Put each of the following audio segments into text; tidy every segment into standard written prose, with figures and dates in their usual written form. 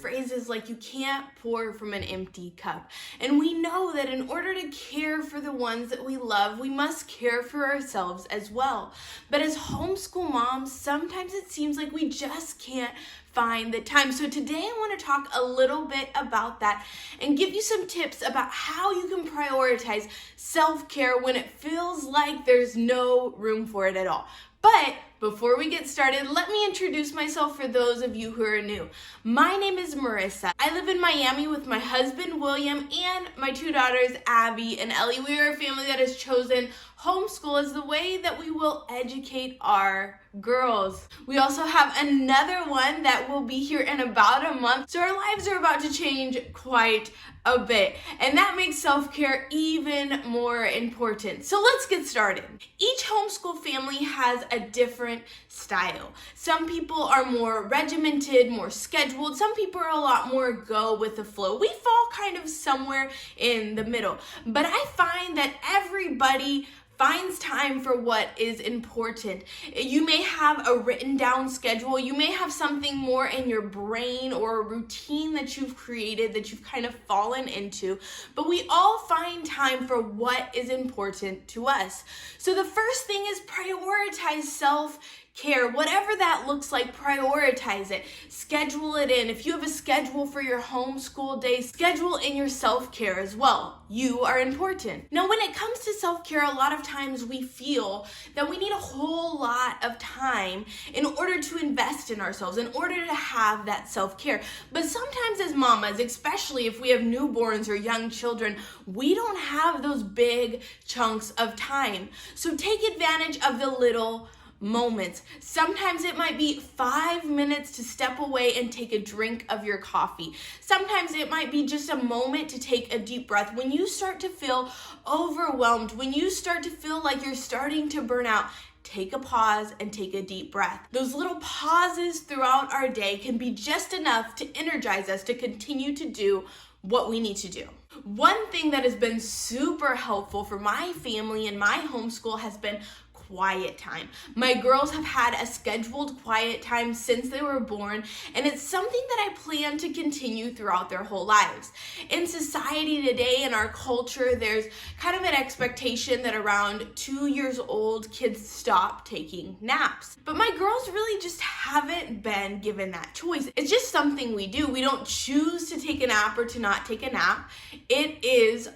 phrases like you can't pour from an empty cup. And we know that in order to care for the ones that we love, we must care for ourselves as well. But as homeschool moms, sometimes it seems like we just can't find the time. So today I want to talk a little bit about that and give you some tips about how you can prioritize self-care when it feels like there's no room for it at all. But before we get started, let me introduce myself for those of you who are new. My name is Marissa. I live in Miami with my husband, William, and my two daughters, Abby and Ellie. We are a family that has chosen homeschool as the way that we will educate our girls. We also have another one that will be here in about a month. So our lives are about to change quite a bit, and that makes self-care even more important. So let's get started. Each homeschool family has a different style. Some people are more regimented, more scheduled. Some people are a lot more go with the flow. We fall kind of somewhere in the middle. But I find that everybody finds time for what is important. You may have a written down schedule. You may have something more in your brain or a routine that you've created that you've kind of fallen into, but we all find time for what is important to us. So the first thing is prioritize self-care. Whatever that looks like, prioritize it. Schedule it in. If you have a schedule for your homeschool day, schedule in your self-care as well. You are important. Now, when it comes to self-care, a lot of times we feel that we need a whole lot of time in order to invest in ourselves, in order to have that self-care. But sometimes as mamas, especially if we have newborns or young children, we don't have those big chunks of time. So take advantage of the little moments. Sometimes it might be 5 minutes to step away and take a drink of your coffee. Sometimes it might be just a moment to take a deep breath. When you start to feel overwhelmed, when you start to feel like you're starting to burn out, take a pause and take a deep breath. Those little pauses throughout our day can be just enough to energize us to continue to do what we need to do. One thing that has been super helpful for my family and my homeschool has been quiet time. My girls have had a scheduled quiet time since they were born, and it's something that I plan to continue throughout their whole lives. In society today, in our culture, there's kind of an expectation that around 2 years old, kids stop taking naps. But my girls really just haven't been given that choice. It's just something we do. We don't choose to take a nap or to not take a nap. It is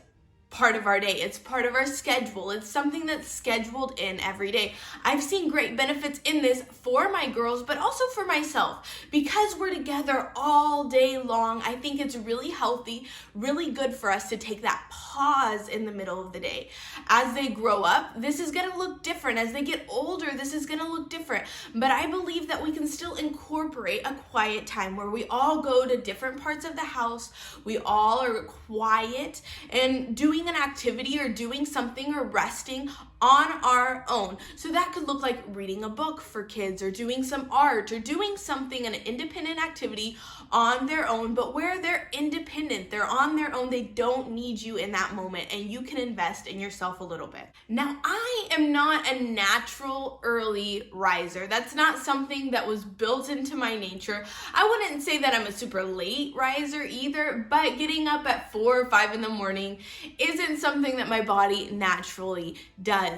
part of our day. It's part of our schedule. It's something that's scheduled in every day. I've seen great benefits in this for my girls, but also for myself. Because we're together all day long, I think it's really healthy, really good for us to take that pause in the middle of the day. As they grow up, this is going to look different. As they get older, this is going to look different. But I believe that we can still incorporate a quiet time where we all go to different parts of the house. We all are quiet and doing an activity or doing something or resting on our own. So that could look like reading a book for kids or doing some art or doing something, an independent activity on their own, but where they're independent, they're on their own, they don't need you in that moment, and you can invest in yourself a little bit. Now, I am not a natural early riser. That's not something that was built into my nature. I wouldn't say that I'm a super late riser either, but getting up at 4 or 5 in the morning isn't something that my body naturally does.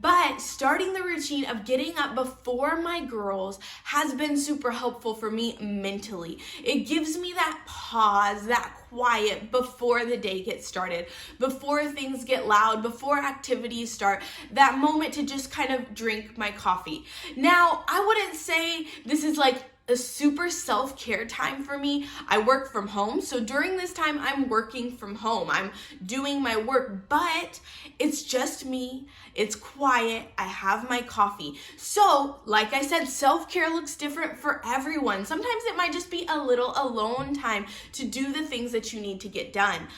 But starting the routine of getting up before my girls has been super helpful for me mentally. It gives me that pause, that quiet before the day gets started, before things get loud, before activities start, that moment to just kind of drink my coffee. Now, I wouldn't say this is like a super self-care time for me. I work from home, so during this time I'm working from home. I'm doing my work, but it's just me. It's quiet. I have my coffee. So, like I said, self-care looks different for everyone. Sometimes it might just be a little alone time to do the things that you need to get done.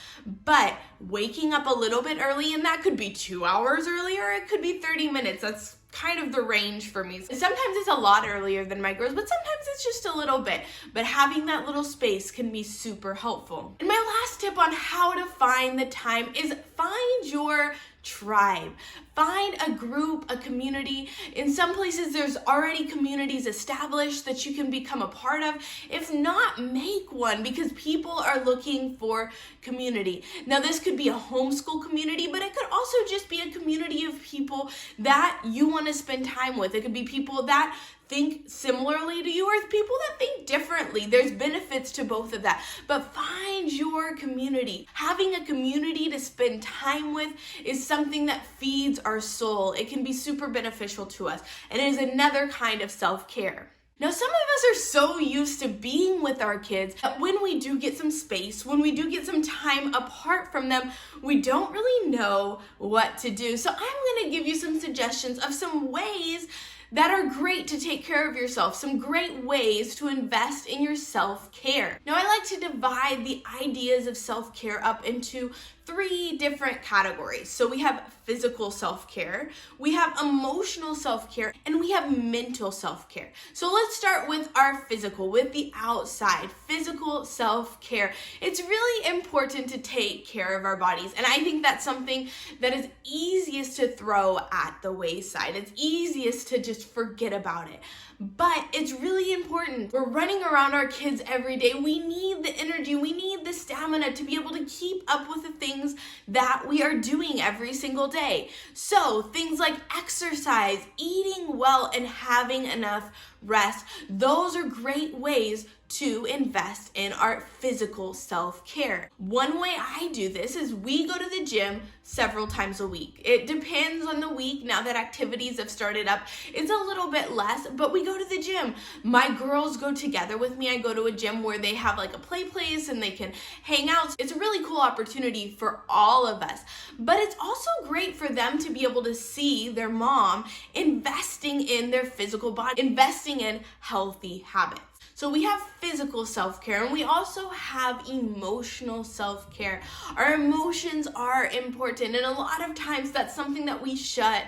But waking up a little bit early, and that could be 2 hours earlier, it could be 30 minutes. That's kind of the range for me. Sometimes it's a lot earlier than my girls, but sometimes it's just a little bit. But having that little space can be super helpful. And my last tip on how to find the time is find your tribe. Find a group, a community. In some places, there's already communities established that you can become a part of. If not, make one, because people are looking for community. Now, this could be a homeschool community, but it could also just be a community of people that you want to spend time with. It could be people that think similarly to you or people that think differently. There's benefits to both of that, but find your community. Having a community to spend time with is something that feeds our soul. It can be super beneficial to us, and it is another kind of self-care. Now, some of us are so used to being with our kids that when we do get some space, when we do get some time apart from them, we don't really know what to do. So I'm going to give you some suggestions of some ways that are great to take care of yourself, some great ways to invest in your self-care. Now, I like to divide the ideas of self-care up into 3 different categories. So we have physical self-care, we have emotional self-care, and we have mental self-care. So let's start with our physical, with the outside, physical self-care. It's really important to take care of our bodies, and I think that's something that is easiest to throw at the wayside. It's easiest to just forget about it. But it's really important. We're running around our kids every day. We need the energy, we need the stamina to be able to keep up with the things that we are doing every single day. So things like exercise, eating well, and having enough rest, those are great ways to invest in our physical self-care. One way I do this is we go to the gym several times a week. It depends on the week. Now that activities have started up, it's a little bit less, but we go to the gym. My girls go together with me. I go to a gym where they have like a play place and they can hang out. It's a really cool opportunity for all of us, but it's also great for them to be able to see their mom investing in their physical body, investing in healthy habits. So we have physical self-care, and we also have emotional self-care. Our emotions are important, and a lot of times that's something that we shut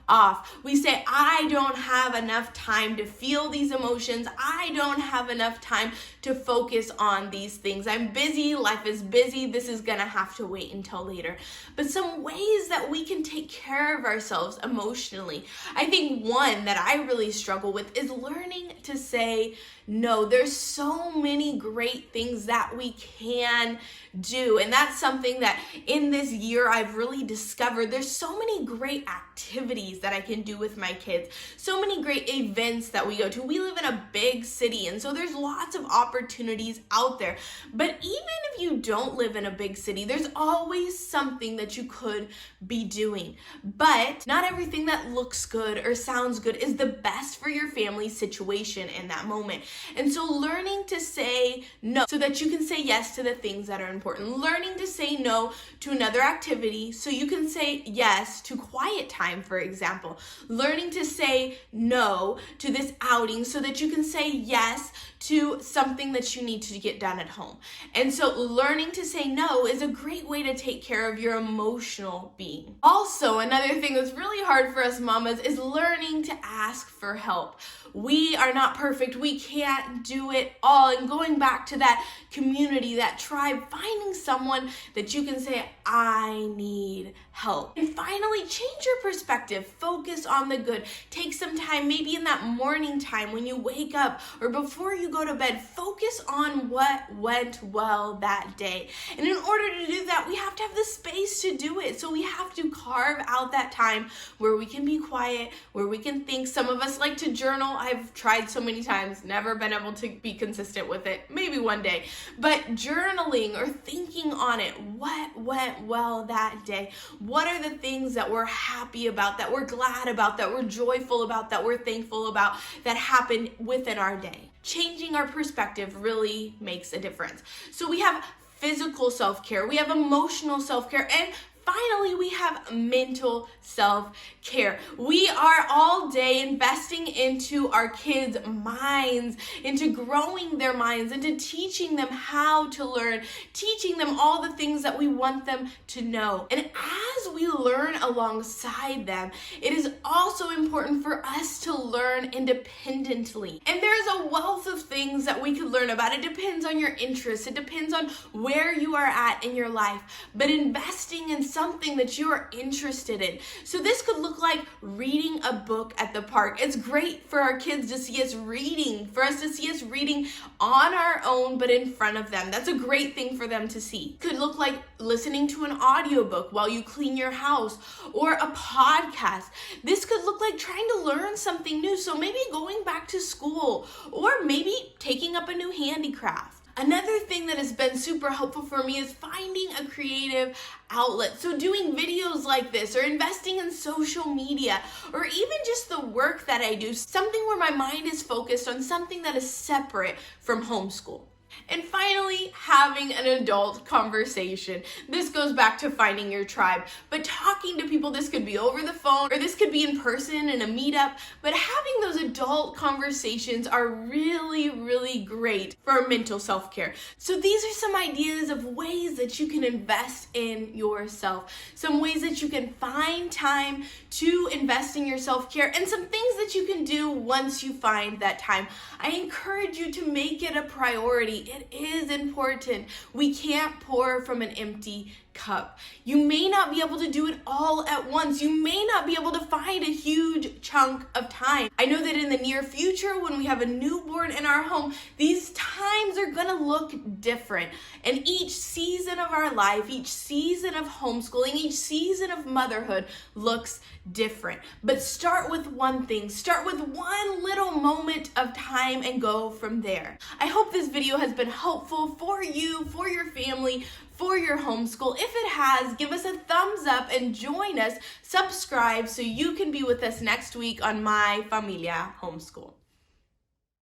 off. We say, I don't have enough time to feel these emotions. I don't have enough time to focus on these things. I'm busy, life is busy, this is gonna have to wait until later. But some ways that we can take care of ourselves emotionally, I think one that I really struggle with is learning to say no. There's so many great things that we can do, and that's something that in this year I've really discovered. There's so many great activities that I can do with my kids, so many great events that we go to. We live in a big city, and so there's lots of opportunities out there. But even if you don't live in a big city, there's always something that you could be doing. But not everything that looks good or sounds good is the best for your family situation in that moment. And so learning to say no so that you can say yes to the things that are important. Learning to say no to another activity so you can say yes to quiet time, for example. Learning to say no to this outing so that you can say yes to something that you need to get done at home. And so learning to say no is a great way to take care of your emotional being. Also, another thing that's really hard for us mamas is learning to ask for help. We are not perfect. We can't do it all. And going back to that community, that tribe, finding someone that you can say, I need help. And finally, change your perspective. Focus on the good. Take some time, maybe in that morning time when you wake up or before you go to bed, focus on what went well that day. And in order to do that, we have to have the space to do it. So we have to carve out that time where we can be quiet, where we can think. Some of us like to journal. I've tried so many times, never been able to be consistent with it. Maybe one day. But journaling or thinking on it, what went well that day? What are the things that we're happy about, that we're glad about, that we're joyful about, that we're thankful about, that happened within our day? Changing our perspective really makes a difference. So we have physical self-care, we have emotional self-care, and finally, we have mental self-care. We are all day investing into our kids' minds, into growing their minds, into teaching them how to learn, teaching them all the things that we want them to know. And as we learn alongside them, it is also important for us to learn independently. And there's a wealth of things things that we could learn about. It depends on your interests. It depends on where you are at in your life. But investing in something that you are interested in. So this could look like reading a book at the park. It's great for our kids to see us reading, for us to see us reading on our own, but in front of them. That's a great thing for them to see. It could look like listening to an audiobook while you clean your house, or a podcast. This could look like trying to learn something new. So maybe going back to school, or maybe taking up a new handicraft. Another thing that has been super helpful for me is finding a creative outlet. So doing videos like this, or investing in social media, or even just the work that I do, something where my mind is focused on something that is separate from homeschool. And finally, having an adult conversation. This goes back to finding your tribe, but talking to people. This could be over the phone, or this could be in person in a meetup, but having those adult conversations are really, really great for mental self-care. So these are some ideas of ways that you can invest in yourself, some ways that you can find time to invest in your self-care, and some things that you can do once you find that time. I encourage you to make it a priority. It is important. We can't pour from an empty cup. You may not be able to do it all at once. You may not be able to find a huge chunk of time. I know that in the near future, when we have a newborn in our home, these times are gonna look different. And each season of our life, each season of homeschooling, each season of motherhood looks different. But start with one thing. Start with one little moment of time and go from there. I hope this video has been helpful for you, for your family, for your homeschool. If it has, give us a thumbs up and join us. Subscribe so you can be with us next week on My Familia Homeschool.